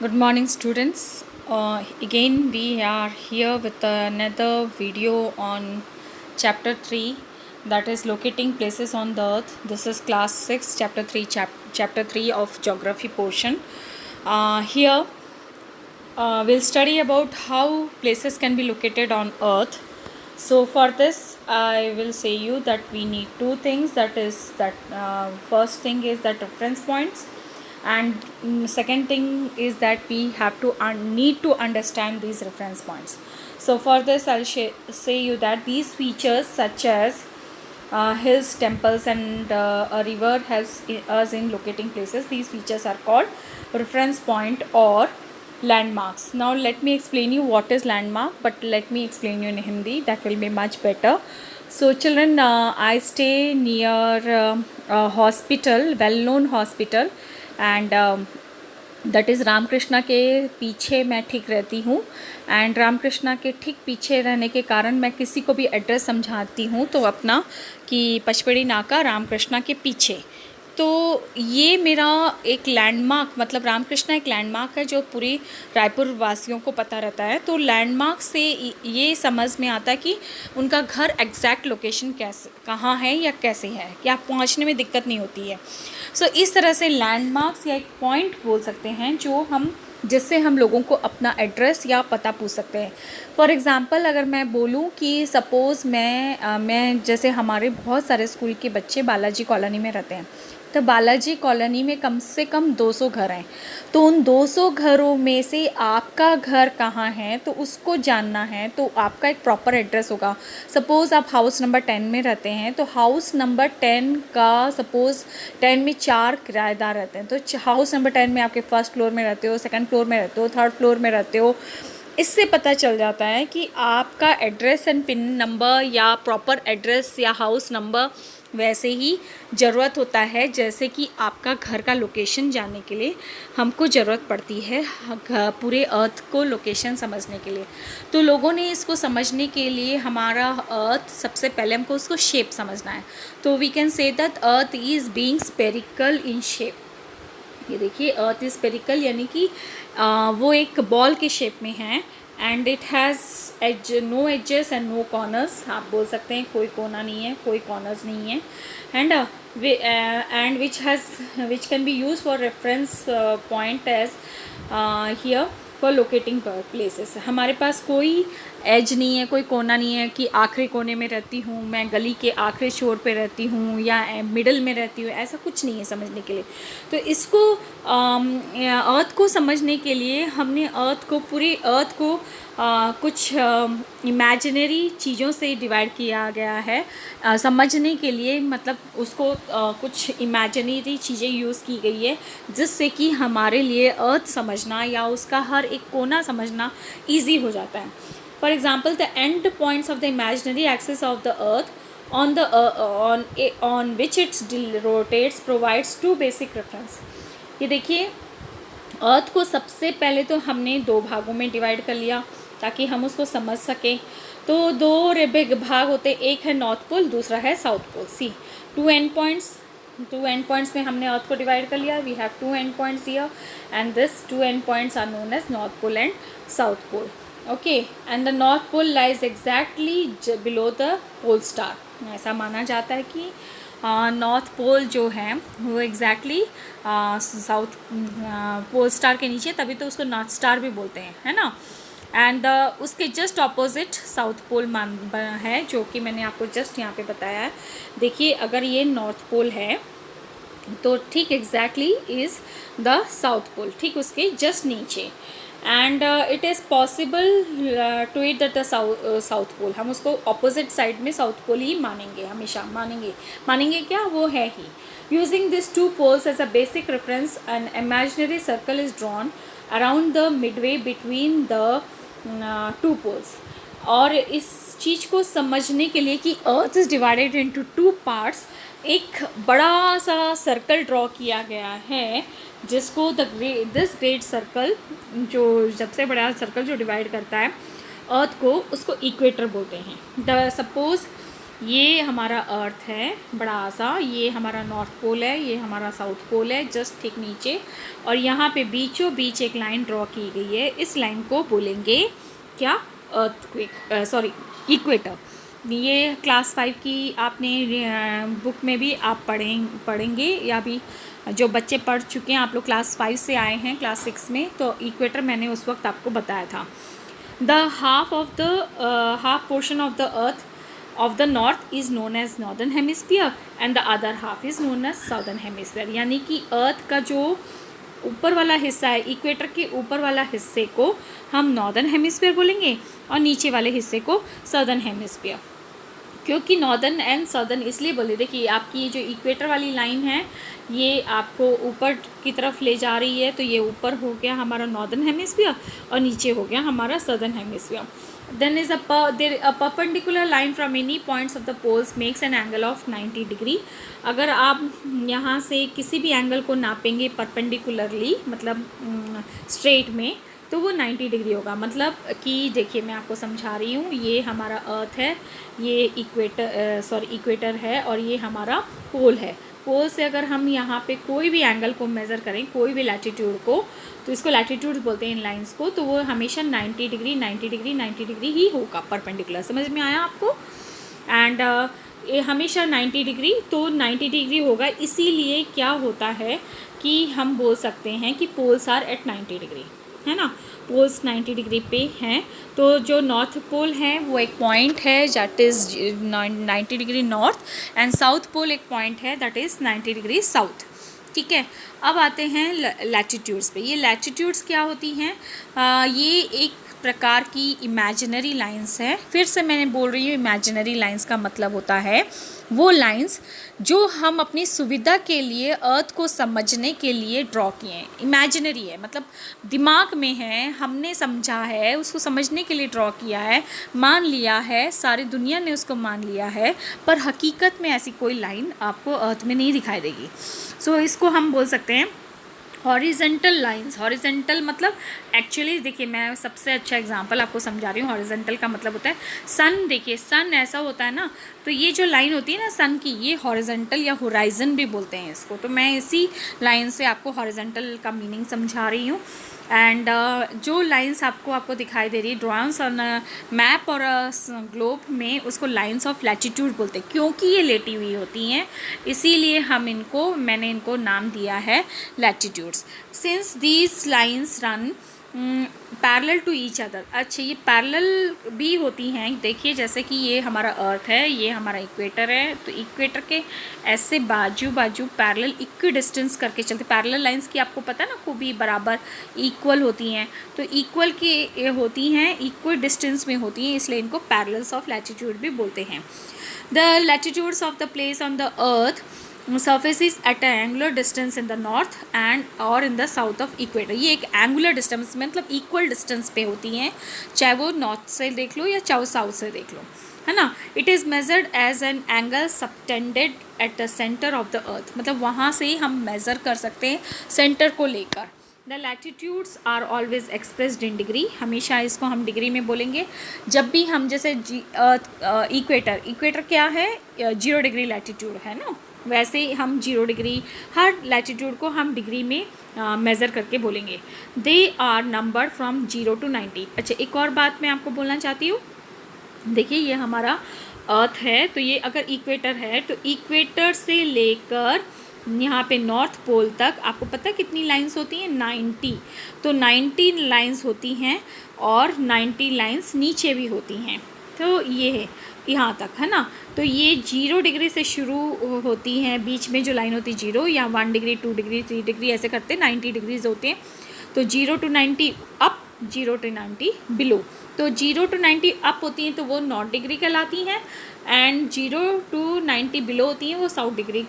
Good morning, students. Again, we are here with another video on chapter 3, that is locating places on the earth. This is class 6, chapter 3 of geography portion. Here, we'll study about how places can be located on earth. So for this, I will say you that we need two things. That is that first thing is that reference points, and second thing is that we have to need to understand these reference points. So for this, I'll say you that these features such as hills, temples, and a river helps us in locating places. These features are called reference point or landmarks. Now let me explain you what is landmark, but let me explain you in Hindi. That will be much better. So children, I stay near a hospital, well-known hospital, and that is Ramakrishna के पीछे मैं ठीक रहती हूँ. And Ramakrishna के ठीक पीछे रहने के कारण मैं किसी को भी एड्रेस समझाती हूँ तो अपना कि पचपेड़ी नाका रामकृष्णा के पीछे. तो ये मेरा एक लैंडमार्क, मतलब रामकृष्णा एक लैंडमार्क है जो पूरी रायपुर वासियों को पता रहता है. तो लैंडमार्क से ये समझ में आता है कि उनका घर एग्जैक्ट लोकेशन कैसे कहाँ है या कैसे है, क्या पहुँचने में दिक्कत नहीं होती है. सो इस तरह से लैंडमार्क्स या एक पॉइंट बोल सकते हैं जिससे हम लोगों को अपना एड्रेस या पता पूछ सकते हैं. फॉर एग्ज़ाम्पल अगर मैं बोलूं कि सपोज़ मैं जैसे हमारे बहुत सारे स्कूल के बच्चे बालाजी कॉलोनी में रहते हैं, तो बालाजी कॉलोनी में कम से कम 200 घर हैं. तो उन 200 घरों में से आपका घर कहाँ है तो उसको जानना है, तो आपका एक प्रॉपर एड्रेस होगा. सपोज़ आप हाउस नंबर 10 में रहते हैं, तो हाउस नंबर 10 का सपोज़ 10 में 4 किराएदार रहते हैं, तो हाउस नंबर 10 में आपके फर्स्ट फ्लोर में रहते हो, सेकंड फ्लोर में रहते हो, थर्ड फ्लोर में रहते हो. इससे पता चल जाता है कि आपका एड्रेस एंड पिन नंबर या प्रॉपर एड्रेस या हाउस नंबर वैसे ही ज़रूरत होता है जैसे कि आपका घर का लोकेशन जानने के लिए हमको ज़रूरत पड़ती है पूरे अर्थ को लोकेशन समझने के लिए. तो लोगों ने इसको समझने के लिए हमारा अर्थ सबसे पहले हमको उसको शेप समझना है. तो we can say that earth is being spherical in shape. ये देखिए, अर्थ इज़ स्पेरिकल यानी कि वो एक बॉल के शेप में है. And it has as no edges and no corners. आप बोल सकते हैं कोई कोना नहीं है, कोई कॉर्नर्स नहीं है. And which can be use for reference point as here for locating places. हमारे पास कोई एज नहीं है, कोई कोना नहीं है कि आखिरी कोने में रहती हूँ मैं, गली के आखिरी छोर पे रहती हूँ या मिडल में रहती हूँ, ऐसा कुछ नहीं है समझने के लिए. तो इसको अर्थ को समझने के लिए हमने पूरी अर्थ को कुछ इमेजिनरी चीज़ों से डिवाइड किया गया है समझने के लिए. मतलब उसको कुछ इमेजिनरी चीज़ें यूज़ की गई है जिससे कि हमारे लिए अर्थ समझना या उसका हर एक कोना समझना ईजी हो जाता है. For example, the end points of the imaginary axis of the Earth on which it rotates provides two basic reference. ये देखिए, अर्थ को सबसे पहले तो हमने दो भागों में डिवाइड कर लिया ताकि हम उसको समझ सकें. तो दो भाग होते, एक है नॉर्थ पोल, दूसरा है south pole. See two end points में हमने अर्थ को डिवाइड कर लिया. We have two end points here and this two end points are known as north pole and south pole. Okay, and the north pole lies exactly below the pole star. ऐसा माना जाता है कि north pole जो है वो exactly south pole star के नीचे, तभी तो उसको नॉर्थ स्टार भी बोलते हैं, है ना. एंड उसके जस्ट ऑपोजिट साउथ पोल है जो कि मैंने आपको जस्ट यहाँ पे बताया है. देखिए, अगर ये नॉर्थ पोल है तो ठीक exactly is the south pole, ठीक उसके जस्ट नीचे. And it is possible to it that the south pole, हम उसको ऑपोजिट साइड में साउथ पोल ही मानेंगे, हमेशा मानेंगे क्या वो है ही. Using this two poles as a basic reference an imaginary circle is drawn around the midway between the two poles. और इस चीज़ को समझने के लिए कि earth is divided into two parts, एक बड़ा सा सर्कल ड्रॉ किया गया है जिसको दिस ग्रेट सर्कल, जो सबसे बड़ा सर्कल जो डिवाइड करता है अर्थ को, उसको इक्वेटर बोलते हैं. द सपोज ये हमारा अर्थ है बड़ा सा, ये हमारा नॉर्थ पोल है, ये हमारा साउथ पोल है जस्ट ठीक नीचे, और यहाँ पे बीचों बीच एक लाइन ड्रॉ की गई है। इस लाइन को बोलेंगे क्या? Earthquake, sorry, equator. ये क्लास 5 की आपने बुक में भी आप पढ़ेंगे, या भी जो बच्चे पढ़ चुके हैं, आप लोग क्लास 5 से आए हैं क्लास 6 में, तो इक्वेटर मैंने उस वक्त आपको बताया था। The half portion of the earth of the north is known as northern hemisphere and the other half is known as southern hemisphere। यानी कि अर्थ का जो ऊपर वाला हिस्सा है, इक्वेटर के ऊपर वाला हिस्से को हम नॉर्दर्न हेमिस्फीयर बोलेंगे और नीचे वाले हिस्से को सदर्न हेमिस्फीयर। क्योंकि नॉर्दर्न एंड सदर्न इसलिए बोले, देखिए आपकी ये जो इक्वेटर वाली लाइन है ये आपको ऊपर की तरफ ले जा रही है, तो ये ऊपर हो गया हमारा नॉर्दर्न हेमिस्फीयर और नीचे हो गया हमारा southern hemisphere. Then is a perpendicular line from any points of the poles makes an angle of 90 degree. अगर आप यहाँ से किसी भी एंगल को नापेंगे परपेंडिकुलरली, मतलब स्ट्रेट में, तो वो 90 डिग्री होगा। मतलब कि देखिए मैं आपको समझा रही हूँ, ये हमारा अर्थ है, ये इक्वेटर है, और ये हमारा पोल है। पोल से अगर हम यहाँ पे कोई भी एंगल को मेज़र करें, कोई भी लैटिट्यूड को, तो इसको लैटिट्यूड बोलते हैं इन लाइंस को, तो वो हमेशा 90 डिग्री 90 डिग्री 90 डिग्री ही होगा परपेंडिकुलर। समझ में आया आपको? एंड ये हमेशा 90 डिग्री, तो 90 डिग्री होगा। इसीलिए क्या होता है कि हम बोल सकते हैं कि पोल्स आर एट 90 डिग्री, है ना, पोल्स 90 डिग्री पे हैं। तो जो नॉर्थ पोल है वो एक पॉइंट है that is 90 degree north, and south pole एक पॉइंट है दैट इज़ 90 डिग्री साउथ। ठीक है, अब आते हैं लैटिट्यूड्स पे। ये लैटिट्यूड्स क्या होती हैं? ये एक प्रकार की इमेजिनरी लाइंस है। फिर से मैंने बोल रही हूँ, इमेजिनरी लाइंस का मतलब होता है वो लाइंस जो हम अपनी सुविधा के लिए अर्थ को समझने के लिए ड्रॉ किए हैं। इमेजिनरी है मतलब दिमाग में है, हमने समझा है, उसको समझने के लिए ड्रॉ किया है, मान लिया है, सारी दुनिया ने उसको मान लिया है, पर हकीकत में ऐसी कोई लाइन आपको अर्थ में नहीं दिखाई देगी। सो इसको हम बोल सकते हैं हॉरिजेंटल लाइंस। हॉरिजेंटल मतलब एक्चुअली देखिए मैं सबसे अच्छा एग्जांपल आपको समझा रही हूँ। हॉरिजेंटल का मतलब होता है सन। देखिए सन ऐसा होता है ना, तो ये जो लाइन होती है ना सन की, ये हॉरिजेंटल या होराइजन भी बोलते हैं इसको। तो मैं इसी लाइन से आपको हॉरिजेंटल का मीनिंग समझा रही हूँ। एंड जो लाइंस आपको दिखाई दे रही है ड्रॉइंग्स ऑन मैप और ग्लोब में, उसको लाइंस ऑफ लैटिट्यूड बोलते हैं, क्योंकि ये लेटी हुई होती हैं, इसीलिए मैंने इनको नाम दिया है latitudes. Since these lines run parallel to each other. अच्छा, ये पैरेलल भी होती हैं। देखिए जैसे कि ये हमारा अर्थ है, ये हमारा इक्वेटर है, तो इक्वेटर के ऐसे बाजू बाजू पैरेलल इक्वी डिस्टेंस करके चलते। पैरेलल लाइंस की आपको पता है ना, खूब ही बराबर इक्वल होती हैं, तो इक्वल की होती हैं, इक्वल डिस्टेंस में होती हैं, इसलिए इनको पैरेलल्स ऑफ लैटिट्यूड भी बोलते हैं। The latitudes of the place on the earth surface is at an angular distance in the north and or in the south of equator। ये एक एंगुलर डिस्टेंस मतलब इक्वल डिस्टेंस पे होती हैं, चाहे वो नॉर्थ से देख लो या चाहे साउथ से देख लो, है ना। It is measured as an angle subtended at the centre of the earth. मतलब वहाँ से ही हम मेज़र कर सकते हैं सेंटर को लेकर। The latitudes are always expressed in degree. हमेशा इसको हम डिग्री में बोलेंगे। जब भी हम जैसे इक्वेटर क्या है, 0 डिग्री लैटिट्यूड है ना, वैसे ही हम 0 डिग्री हर लैटिट्यूड को हम डिग्री में मेज़र करके बोलेंगे। They are numbered from 0 to 90। अच्छा, एक और बात मैं आपको बोलना चाहती हूँ। देखिए ये हमारा अर्थ है, तो ये अगर इक्वेटर है तो इक्वेटर से लेकर यहाँ पे नॉर्थ पोल तक आपको पता है कितनी लाइंस होती हैं? 90। तो 90 लाइंस होती हैं और 90 लाइंस नीचे भी होती हैं। तो ये है यहाँ तक, है ना। तो ये 0 डिग्री से शुरू होती हैं, बीच में जो लाइन होती है 0 या 1 डिग्री 2 डिग्री 3 डिग्री ऐसे करते 90 डिग्रीज होते हैं। तो 0 to 90 अप, 0 to 90 बिलो। तो 0 to 90 अप होती हैं तो वो नॉर्थ डिग्री कहलाती हैं, एंड 0 to 90 बिलो होती हैं वो साउथ डिग्री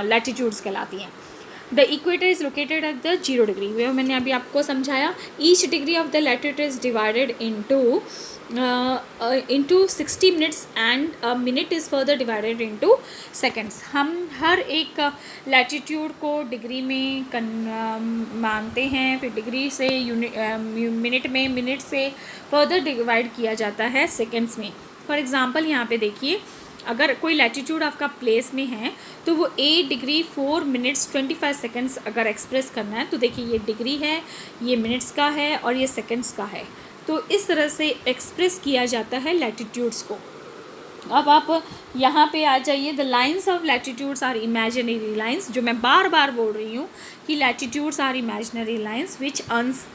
लैटिट्यूड्स कहलाती हैं। The equator is located at the 0 degree. वो मैंने अभी आपको समझाया। Each degree of the latitude is divided into 60 minutes and a minute is further divided into seconds। हम हर एक लैटिट्यूड को डिग्री में मानते हैं, फिर डिग्री से मिनट में, मिनट से फर्दर डिवाइड किया जाता है सेकंड्स में। फॉर एग्ज़ाम्पल यहाँ पे देखिए, अगर कोई लैटिट्यूड आपका प्लेस में है तो वो 8 डिग्री 4 मिनट्स 25 सेकंड्स अगर एक्सप्रेस करना है तो देखिए ये डिग्री है, ये मिनट्स का है और ये सेकंड्स का है। तो इस तरह से एक्सप्रेस किया जाता है लैटिट्यूड्स को। अब आप यहाँ पे आ जाइए, the lines of latitudes are imaginary lines, जो मैं बार बार बोल रही हूँ कि latitudes are imaginary lines which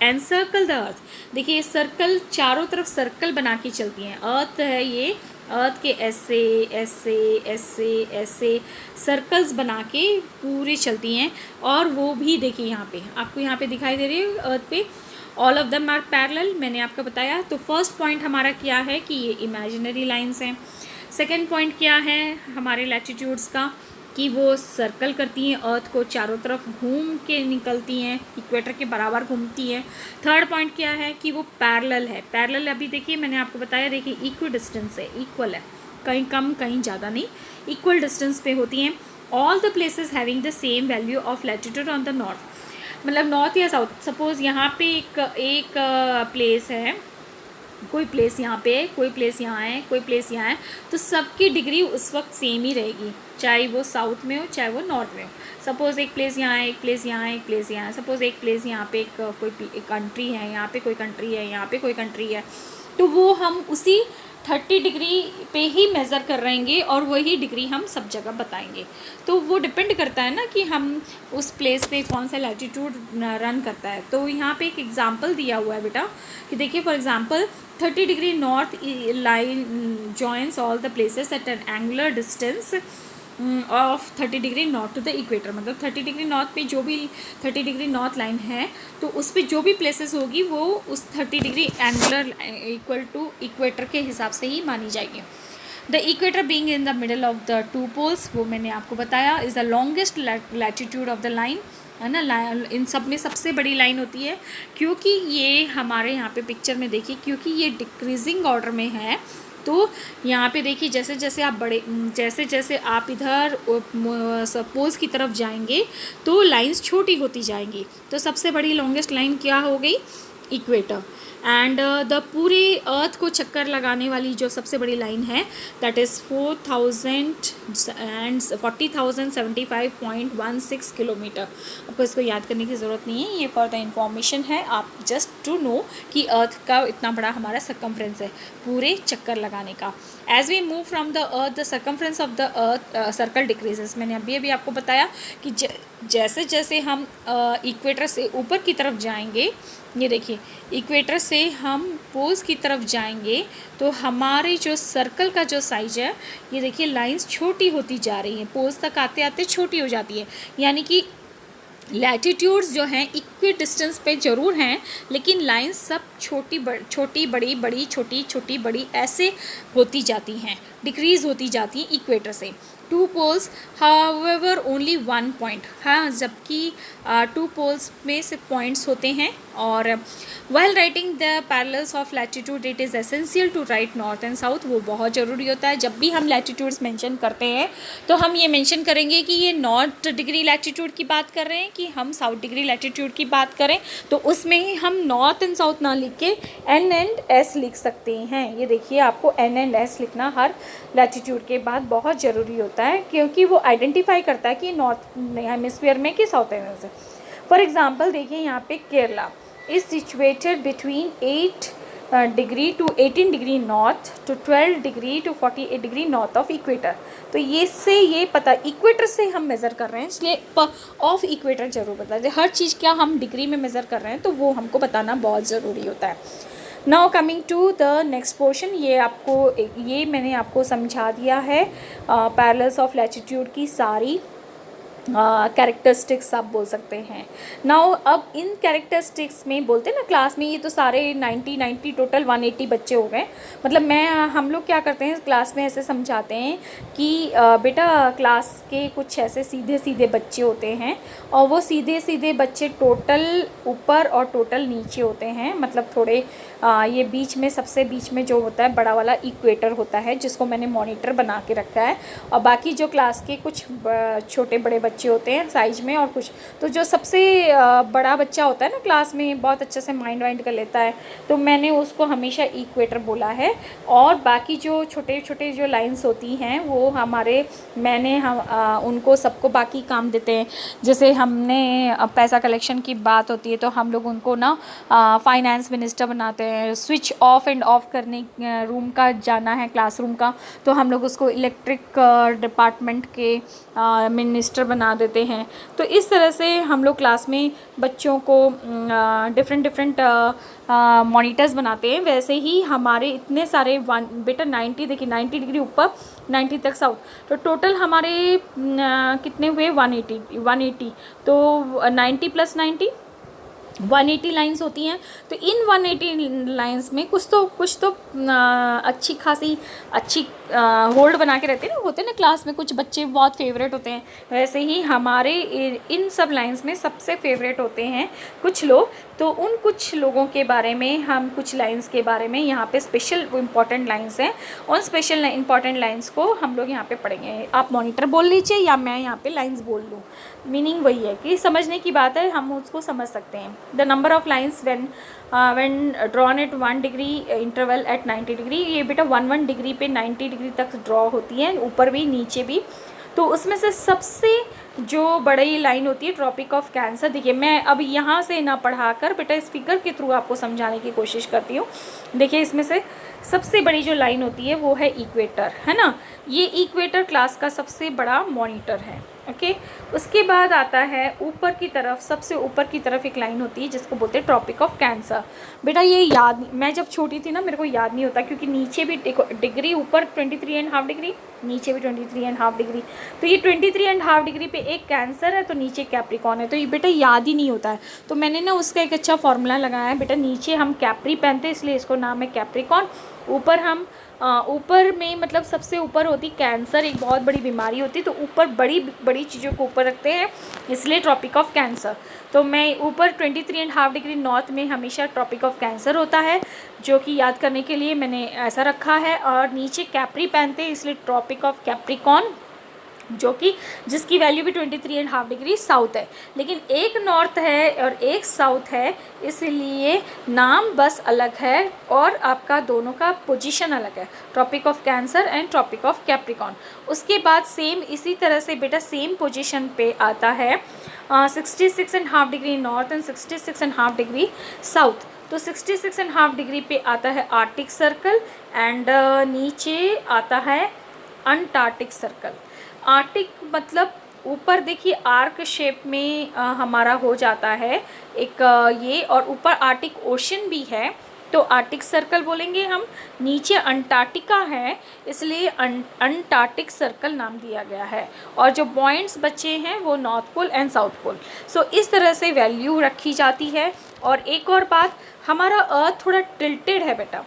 encircle the earth. देखिए सर्कल, चारों तरफ सर्कल बना के चलती हैं। अर्थ है ये, अर्थ के ऐसे ऐसे ऐसे ऐसे सर्कल्स बना के पूरे चलती हैं। और वो भी देखिए यहाँ पे आपको यहाँ पे दिखाई दे रही है अर्थ पे, all of them are parallel, मैंने आपको बताया। तो फर्स्ट पॉइंट हमारा क्या है कि ये इमेजिनरी लाइन्स हैं। सेकेंड पॉइंट क्या है हमारे लैटिट्यूड्स का कि वो सर्कल करती हैं, अर्थ को चारों तरफ घूम के निकलती हैं, इक्वेटर के बराबर घूमती हैं। थर्ड पॉइंट क्या है कि वो पैरेलल है। पैरेलल अभी देखिए मैंने आपको बताया, देखिए इक्वल डिस्टेंस है, इक्वल है, कहीं कम कहीं ज़्यादा नहीं, इक्वल डिस्टेंस पे होती हैं। All the places having the same value of latitude on the north, मतलब नॉर्थ या साउथ। सपोज़ यहाँ पे एक प्लेस है, कोई प्लेस यहाँ पे है, कोई प्लेस यहाँ है, कोई प्लेस यहाँ है, तो सबकी डिग्री उस वक्त सेम ही रहेगी, चाहे वो साउथ में हो चाहे वो नॉर्थ में हो। सपोज़ एक प्लेस यहाँ है, एक प्लेस यहाँ है, एक प्लेस यहाँ है। सपोज़ एक प्लेस यहाँ पे कोई कंट्री है, यहाँ पे कोई कंट्री है, यहाँ पे कोई कंट्री है, तो वो हम उसी 30 डिग्री पे ही मेज़र कर रहेंगे और वही डिग्री हम सब जगह बताएंगे। तो वो डिपेंड करता है ना कि हम उस प्लेस पे कौन सा लैटिट्यूड रन करता है। तो यहाँ पे एक एग्जांपल दिया हुआ है बेटा कि देखिए for example 30 degree north line joins all the places at an angular distance of 30 degree north to the equator. मतलब 30 डिग्री नॉर्थ पे जो भी 30 डिग्री नॉर्थ लाइन है तो उस पर जो भी प्लेसेस होगी वो उस 30 degree angular equal to equator के हिसाब से ही मानी जाएगी। The equator being in the middle of the two poles, वो मैंने आपको बताया, is the longest latitude of the line, है ना। इन सब में सबसे बड़ी लाइन होती है, क्योंकि ये हमारे यहाँ पे पिक्चर में देखिए, क्योंकि ये डिक्रीजिंग ऑर्डर में है। तो यहाँ पे देखिए जैसे जैसे आप इधर पोल्स की तरफ जाएंगे तो लाइंस छोटी होती जाएंगी। तो सबसे बड़ी लॉन्गेस्ट लाइन क्या हो गई, इक्वेटर। एंड द पूरे अर्थ को चक्कर लगाने वाली जो सबसे बड़ी लाइन है दैट इज़ 40,075.16 किलोमीटर। आपको इसको याद करने की ज़रूरत नहीं है, ये फॉर द इंफॉर्मेशन है, आप जस्ट टू नो कि अर्थ का इतना बड़ा हमारा सर्कमफ्रेंस है पूरे चक्कर लगाने का। As we move from the earth the circumference of the earth circle decreases. मैंने अभी आपको बताया कि जैसे जैसे हम इक्वेटर से ऊपर की तरफ जाएंगे, ये देखिए इक्वेटर से हम पोल्स की तरफ जाएंगे तो हमारे जो सर्कल का जो साइज है, ये देखिए लाइंस छोटी होती जा रही हैं, पोल्स तक आते आते छोटी हो जाती है। यानी कि लैटिट्यूड्स जो हैं इक्वी डिस्टेंस पे ज़रूर हैं, लेकिन लाइंस सब छोटी बड़ी बड़ी छोटी छोटी बड़ी ऐसे होती जाती हैं, डिक्रीज़ होती जाती हैं इक्वेटर से। Two poles however only one point, हाँ जबकि टू पोल्स में से पॉइंट्स होते हैं। और while writing the parallels of latitude it is essential to write north and south. वो बहुत ज़रूरी होता है, जब भी हम लैटिट्यूड्स मेंशन करते हैं तो हम ये मेंशन करेंगे कि ये नॉर्थ डिग्री लैटिट्यूड की बात कर रहे हैं कि हम साउथ डिग्री लैटिट्यूड की बात करें, तो उसमें ही हम नॉर्थ एंड साउथ ना लिख के एन एंड एस लिख सकते हैं। ये देखिए आपको एन एंड एस लिखना हर लैटिट्यूड के बाद बहुत ज़रूरी होता है, क्योंकि वो आइडेंटिफाई करता है कि नॉर्थ हेमिस्फीयर में कि साउथ हेमिस्फीयर। फॉर एग्जांपल देखिए यहाँ पे Kerala is situated between 8 degree to 18 degree north to 12 degree to 48 degree north of equator. तो ये से ये पता, इक्वेटर से हम मेज़र कर रहे हैं इसलिए ऑफ इक्वेटर जरूर बता दें। हर चीज़ क्या हम डिग्री में मेज़र कर रहे हैं तो वो हमको बताना बहुत ज़रूरी होता है। Now coming to the next portion, ये मैंने आपको समझा दिया है पैरेलल्स ऑफ लैटिट्यूड की सारी कैरेक्टरिस्टिक्स आप बोल सकते हैं। नाउ अब इन कैरेक्टरिस्टिक्स में बोलते हैं ना क्लास में, ये तो सारे 90 टोटल 180 बच्चे हो गए। मतलब हम लोग क्या करते हैं क्लास में ऐसे समझाते हैं कि बेटा क्लास के कुछ ऐसे सीधे सीधे बच्चे होते हैं और वो सीधे सीधे बच्चे टोटल ऊपर और टोटल नीचे होते हैं। मतलब थोड़े ये बीच में, सबसे बीच में जो होता है बड़ा वाला इक्वेटर होता है, जिसको मैंने मॉनिटर बना के रखा है। और बाकी जो क्लास के कुछ छोटे बड़े बच्चे बच्चे होते हैं साइज में और कुछ, तो जो सबसे बड़ा बच्चा होता है ना क्लास में, बहुत अच्छे से माइंड वाइंड कर लेता है, तो मैंने उसको हमेशा इक्वेटर बोला है। और बाकी जो छोटे छोटे जो लाइंस होती हैं वो मैंने उनको सबको बाकी काम देते हैं। जैसे हमने पैसा कलेक्शन की बात होती है तो हम लोग उनको ना फाइनेंस मिनिस्टर बनाते हैं। स्विच ऑफ एंड ऑफ करने रूम का जाना है क्लासरूम का, तो हम लोग उसको इलेक्ट्रिक डिपार्टमेंट के मिनिस्टर बना देते हैं। तो इस तरह से हम लोग क्लास में बच्चों को डिफरेंट मॉनिटर्स बनाते हैं। वैसे ही हमारे इतने सारे बेटा 90, देखिए 90 डिग्री ऊपर, 90 तक साउथ, तो टोटल हमारे कितने हुए 180। तो 90 + 90 180 लाइंस होती हैं। तो इन 180 लाइंस में कुछ तो अच्छी खासी अच्छी होल्ड बना के रहते हैं ना, होते हैं ना क्लास में कुछ बच्चे बहुत फेवरेट होते हैं। वैसे ही हमारे इन सब लाइंस में सबसे फेवरेट होते हैं कुछ लोग। तो उन कुछ लोगों के बारे में हम कुछ लाइंस के बारे में यहाँ पे स्पेशल इंपॉर्टेंट लाइंस हैं, उन स्पेशल इंपॉर्टेंट लाइंस को हम लोग यहाँ पे पढ़ेंगे। आप मॉनिटर बोल लीजिए या मैं यहाँ पे लाइंस बोल लूँ, मीनिंग वही है कि समझने की बात है, हम उसको समझ सकते हैं। The number of lines when drawn at 1 degree interval at 90 degree, ये बेटा 1 डिग्री पे 90 डिग्री तक ड्रॉ होती है, ऊपर भी नीचे भी। तो उसमें से सबसे जो बड़ी लाइन होती है ट्रॉपिक ऑफ कैंसर। देखिए मैं अब यहाँ से ना पढ़ाकर बेटा इस फिगर के थ्रू आपको समझाने की कोशिश करती हूँ। देखिए इसमें से सबसे बड़ी जो लाइन होती है वो है इक्वेटर, है ना। ये इक्वेटर क्लास का सबसे बड़ा मॉनिटर है, ओके। उसके बाद आता है ऊपर की तरफ, सबसे ऊपर की तरफ एक लाइन होती है जिसको बोलते हैं ट्रॉपिक ऑफ कैंसर। बेटा ये याद, मैं जब छोटी थी ना मेरे को याद नहीं होता, क्योंकि नीचे भी डिग्री, ऊपर 23.5 डिग्री, नीचे भी 23.5 डिग्री। तो ये 23.5 डिग्री पे एक कैंसर है, तो नीचे कैप्रिकॉन है, तो ये बेटा याद ही नहीं होता है। तो मैंने ना उसका एक अच्छा फॉर्मूला लगाया है बेटा, नीचे हम कैप्री पहनते हैं इसलिए इसको नाम है कैप्रिकॉन। ऊपर हम ऊपर में मतलब सबसे ऊपर होती कैंसर, एक बहुत बड़ी बीमारी होती है, तो ऊपर बड़ी बड़ी चीज़ों को ऊपर रखते हैं इसलिए ट्रॉपिक ऑफ कैंसर। तो मैं ऊपर 23.5 डिग्री नॉर्थ में हमेशा ट्रॉपिक ऑफ कैंसर होता है, जो कि याद करने के लिए मैंने ऐसा रखा है। और नीचे कैप्री पहनते हैं इसलिए ट्रॉपिक ऑफ कैप्रिकॉन, जो कि जिसकी वैल्यू भी 23.5 डिग्री साउथ है। लेकिन एक नॉर्थ है और एक साउथ है, इसलिए नाम बस अलग है और आपका दोनों का पोजीशन अलग है, Tropic of Cancer and Tropic of Capricorn. उसके बाद सेम इसी तरह से बेटा सेम पोजीशन पे आता है 66.5 degree north and 66.5 degree south. तो 66.5 डिग्री पे आता है आर्टिक सर्कल एंड नीचे आता है अंटार्कटिक सर्कल। आर्टिक मतलब ऊपर देखिए आर्क शेप में हमारा हो जाता है एक ये, और ऊपर आर्टिक ओशन भी है तो आर्टिक सर्कल बोलेंगे हम। नीचे अंटार्कटिका है इसलिए अंटार्कटिक सर्कल नाम दिया गया है। और जो पॉइंट्स बचे हैं वो north pole and south pole. So इस तरह से वैल्यू रखी जाती है। और एक और बात, हमारा अर्थ थोड़ा टिल्टेड है बेटा,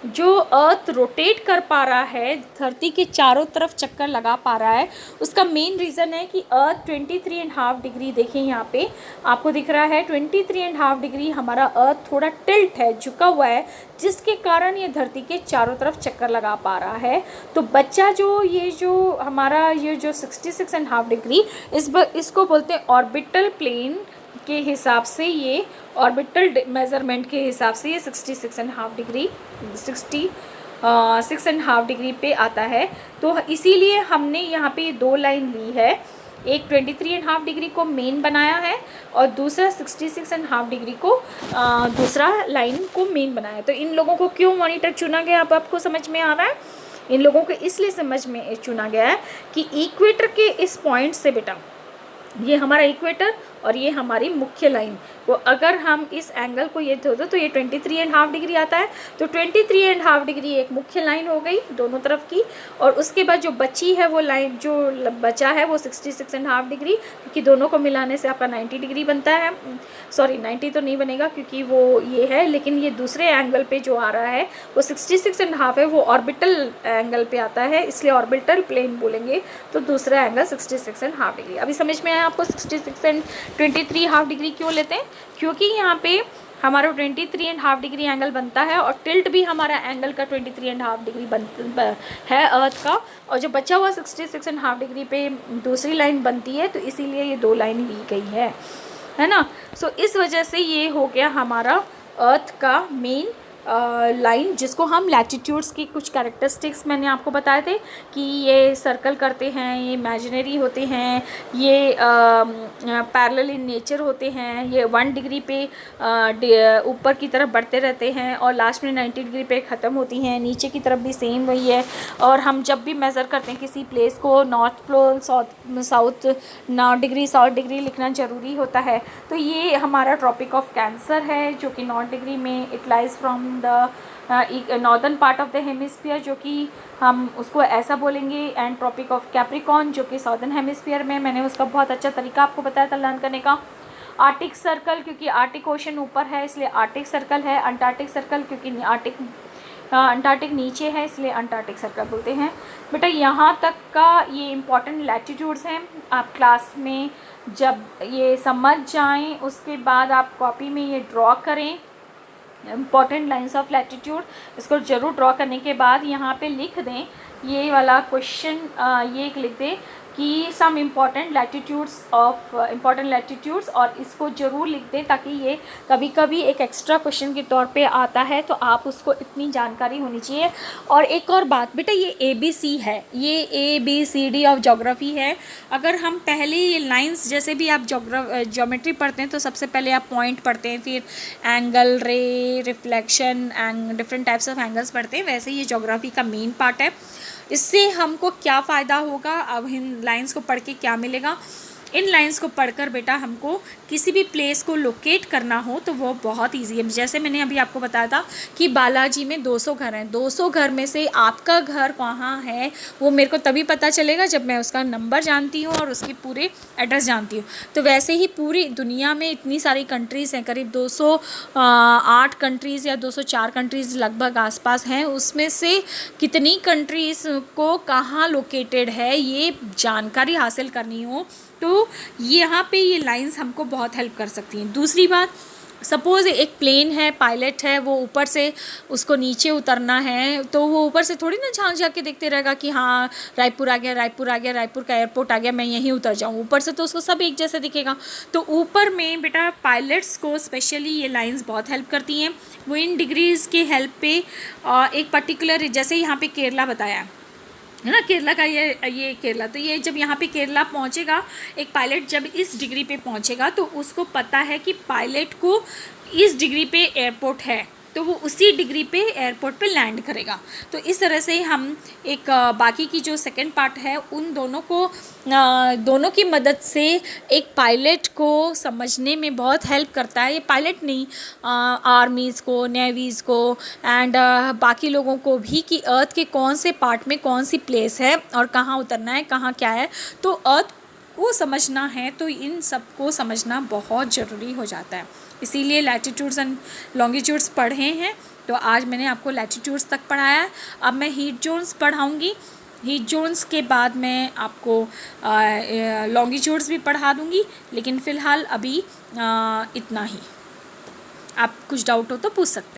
जो अर्थ रोटेट कर पा रहा है, धरती के चारों तरफ चक्कर लगा पा रहा है, उसका मेन रीज़न है कि अर्थ 23.5 डिग्री, देखिए यहाँ पे आपको दिख रहा है 23.5 डिग्री हमारा अर्थ थोड़ा टिल्ट है, झुका हुआ है, जिसके कारण ये धरती के चारों तरफ चक्कर लगा पा रहा है। तो बच्चा जो हमारा ये जो 66.5 डिग्री इसको बोलते हैं ऑर्बिटल प्लेन के हिसाब से, ये ऑर्बिटल मेज़रमेंट के हिसाब से ये 66.5 डिग्री 6.5 डिग्री पे आता है। तो इसीलिए हमने यहाँ पे दो लाइन ली है, एक 23.5 डिग्री को मेन बनाया है और दूसरा 66.5 डिग्री को दूसरा लाइन को मेन बनाया है। तो इन लोगों को क्यों मॉनिटर चुना गया, अब आपको समझ में आ रहा है। इन लोगों को इसलिए समझ में चुना गया है कि इक्वेटर के इस पॉइंट से बेटा, ये हमारा इक्वेटर और ये हमारी मुख्य लाइन को अगर हम इस एंगल को ये धो दो तो ये 23.5 डिग्री आता है। तो 23.5 डिग्री एक मुख्य लाइन हो गई दोनों तरफ की, और उसके बाद जो बची है वो लाइन जो बचा है वो 66.5 डिग्री, क्योंकि दोनों को मिलाने से आपका 90 डिग्री बनता है। सॉरी 90 तो नहीं बनेगा क्योंकि वो ये है, लेकिन ये दूसरे एंगल पे जो आ रहा है वो 66.5 है, वो ऑर्बिटल एंगल पे आता है इसलिए ऑर्बिटल प्लेन बोलेंगे। तो दूसरा एंगल 66.5 डिग्री। अभी समझ में आया आपको 66 एंड 23.5 डिग्री क्यों लेते हैं, क्योंकि यहाँ पे हमारा 23.5 डिग्री एंगल बनता है और टिल्ट भी हमारा एंगल का 23.5 डिग्री है अर्थ का, और जो बचा हुआ 66.5 डिग्री पे दूसरी लाइन बनती है, तो इसीलिए ये 2 लाइन ली गई है ना। सो इस वजह से ये हो गया हमारा अर्थ का मेन लाइन, जिसको हम लैटिट्यूड्स की कुछ कैरेक्टरिस्टिक्स मैंने आपको बताए थे कि ये सर्कल करते हैं, ये इमेजिनरी होते हैं, ये पैरेलल इन नेचर होते हैं, ये 1 डिग्री पे ऊपर की तरफ बढ़ते रहते हैं और लास्ट में 90 डिग्री पे ख़त्म होती हैं, नीचे की तरफ भी सेम वही है। और हम जब भी मेज़र करते हैं किसी प्लेस को, north pole south 9 degree south degree लिखना ज़रूरी होता है। तो ये हमारा ट्रॉपिक ऑफ कैंसर है जो कि नॉर्थ डिग्री में it lies from the northern part of the hemisphere, जो कि हम उसको ऐसा बोलेंगे, एंड ट्रॉपिक ऑफ कैप्रिकॉर्न जो कि साउदर्न हेमिस्फीयर में। मैंने उसका बहुत अच्छा तरीका आपको बताया था लर्न करने का। आर्टिक सर्कल, क्योंकि आर्टिक ओशन ऊपर है इसलिए आर्टिक सर्कल है। अंटार्कटिक सर्कल, क्योंकि अंटार्कटिक नीचे है इसलिए अंटार्कटिक सर्कल बोलते हैं। बेटा यहाँ तक का ये इम्पॉर्टेंट लैटिट्यूड्स हैं। आप क्लास में जब ये समझ जाएं उसके बाद आप कॉपी में ये ड्रॉ करें, इम्पॉर्टेंट लाइंस ऑफ लैटिट्यूड। इसको ज़रूर ड्रॉ करने के बाद यहाँ पे लिख दें ये वाला क्वेश्चन, ये एक लिख दें कि सम इम्पॉर्टेंट लैटिट्यूड्स, और इसको ज़रूर लिख दें ताकि ये कभी कभी एक एक्स्ट्रा क्वेश्चन के तौर पे आता है, तो आप उसको इतनी जानकारी होनी चाहिए। और एक और बात बेटा, ये ABC है, ये ABCD ऑफ जोग्राफ़ी है। अगर हम पहले ये लाइंस, जैसे भी आप ज्योमेट्री पढ़ते हैं तो सबसे पहले आप पॉइंट पढ़ते हैं, फिर एंगल, रे, reflection and different types of angles पढ़ते हैं, वैसे ये ज्योग्राफी का मेन पार्ट है। इससे हमको क्या फ़ायदा होगा, अब इन लाइंस को पढ़ के क्या मिलेगा? इन लाइंस को पढ़कर बेटा हमको किसी भी प्लेस को लोकेट करना हो तो वो बहुत इजी है। जैसे मैंने अभी आपको बताया था कि बालाजी में 200 घर हैं, 200 घर में से आपका घर कहाँ है वो मेरे को तभी पता चलेगा जब मैं उसका नंबर जानती हूँ और उसके पूरे एड्रेस जानती हूँ। तो वैसे ही पूरी दुनिया में इतनी सारी कंट्रीज़ हैं, करीब 208 कंट्रीज़ या 204 कंट्रीज़ लगभग आसपास हैं, उसमें से कितनी कंट्रीज़ को कहाँ लोकेटेड है ये जानकारी हासिल करनी हो तो यहाँ पे ये लाइंस हमको बहुत हेल्प कर सकती हैं। दूसरी बात, सपोज़ एक प्लेन है, पायलट है, वो ऊपर से उसको नीचे उतरना है, तो वो ऊपर से थोड़ी ना झांक के देखते रहेगा कि हाँ रायपुर आ गया, रायपुर आ गया, रायपुर का एयरपोर्ट आ गया, मैं यहीं उतर जाऊँ। ऊपर से तो उसको सब एक जैसे दिखेगा। तो ऊपर में बेटा पायलट्स को स्पेशली ये लाइंस बहुत हेल्प करती हैं। वो इन डिग्रीज़ के हेल्प पे एक पर्टिकुलर, जैसे यहाँ पे केरला बताया है ना, केरला का ये केरला, तो ये जब यहाँ पे केरला पहुँचेगा, एक पायलट जब इस डिग्री पे पहुँचेगा तो उसको पता है कि पायलट को इस डिग्री पे एयरपोर्ट है, तो वो उसी डिग्री पे एयरपोर्ट पे लैंड करेगा। तो इस तरह से हम एक बाकी की जो सेकंड पार्ट है उन दोनों की मदद से एक पायलट को समझने में बहुत हेल्प करता है। ये पायलट नहीं, आर्मीज़ को, नेवीज़ को एंड बाकी लोगों को भी कि अर्थ के कौन से पार्ट में कौन सी प्लेस है और कहाँ उतरना है, कहाँ क्या है। तो अर्थ को समझना है तो इन सब को समझना बहुत ज़रूरी हो जाता है। इसीलिए लैटिट्यूड्स एंड लॉन्गिट्यूड्स पढ़े हैं। तो आज मैंने आपको लैटिट्यूड्स तक पढ़ाया है, अब मैं हीट जोन्स पढ़ाऊँगी। हीट जोन्स के बाद मैं आपको लॉन्गिट्यूड्स भी पढ़ा दूँगी, लेकिन फ़िलहाल अभी इतना ही। आप कुछ डाउट हो तो पूछ सकते हैं।